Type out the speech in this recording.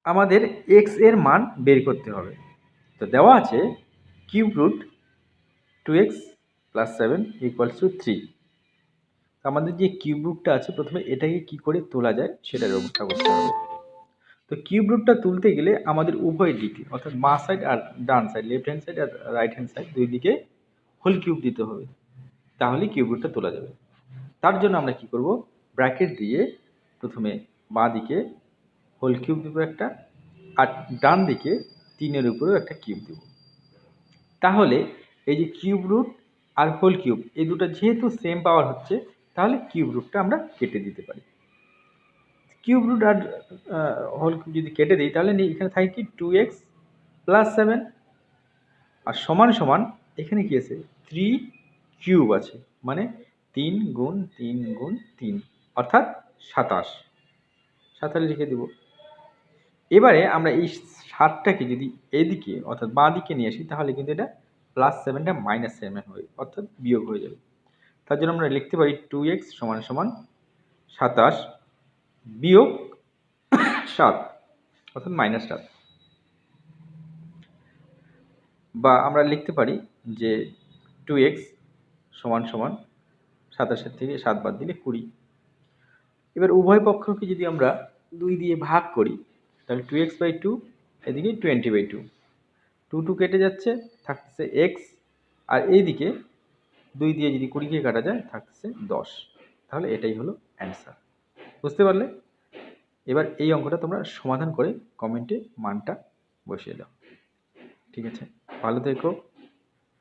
আমাদের এক্স এর মান বের করতে হবে। তো দেওয়া আছে cube root 2x plus 7 equals to 3। আমাদের যে কিউব রুটটা আছে প্রথমে এটাকে কি করে তোলা যায় সেটার ব্যবস্থা করতে হবে। তো কিউব রুটটা তুলতে গেলে আমাদের উভয় দিকে অর্থাৎ বাঁ সাইড আর ডান সাইড, লেফট হ্যান্ড সাইড আর রাইট হ্যান্ড সাইড দুই দিকে হোল কিউব দিতে হবে, তাহলে কিউব রুটটা তোলা যাবে। তার জন্য আমরা কি করব, ব্র্যাকেট দিয়ে প্রথমে বাঁ দিকে হোল কিউব দেবো একটা, আর ডান দিকে 3-এর উপরেও একটা কিউব দেব। তাহলে এই যে কিউব রুট আর হোল কিউব এই দুটো যেহেতু সেম পাওয়ার হচ্ছে, তাহলে কিউব রুটটা আমরা কেটে দিতে পারি। কিউব রুট আর হোল কিউব যদি কেটে দিই তাহলে এখানে থাকে কি 2x প্লাস 7 আর সমান সমান এখানে কি আছে 3 কিউব আছে, মানে 3 গুণ 3 গুণ 3 অর্থাৎ 27 লিখে দিব। এবারে আমরা এই 7টাকে যদি এদিকে অর্থাৎ বাঁ দিকে নিয়ে আসি তাহলে কিন্তু এটা প্লাস 7টা মাইনাস 7 হবে, অর্থাৎ বিয়োগ হয়ে যাবে। তার জন্য আমরা লিখতে পারি 2x সমান সমান 27 বিয়োগ 7 অর্থাৎ মাইনাস 7। বা আমরা লিখতে পারি যে 2x সমান সমান 27 থেকে 7 বাদ দিলে 20। এবার উভয় পক্ষকে যদি আমরা 2 দিয়ে ভাগ করি তাহলে 2x/2 এদিকে 20/2, 2 কেটে যাচ্ছে থাকছে x, আর এইদিকে 2 দিয়ে যদি 20কে কাটা যায় থাকছে 10। তাহলে এটাই হলো অ্যান্সার। বুঝতে পারলে? এবার এই অঙ্কটা তোমরা সমাধান করে কমেন্টে মানটা বসিয়ে দাও। ঠিক আছে, ভালো থেকো।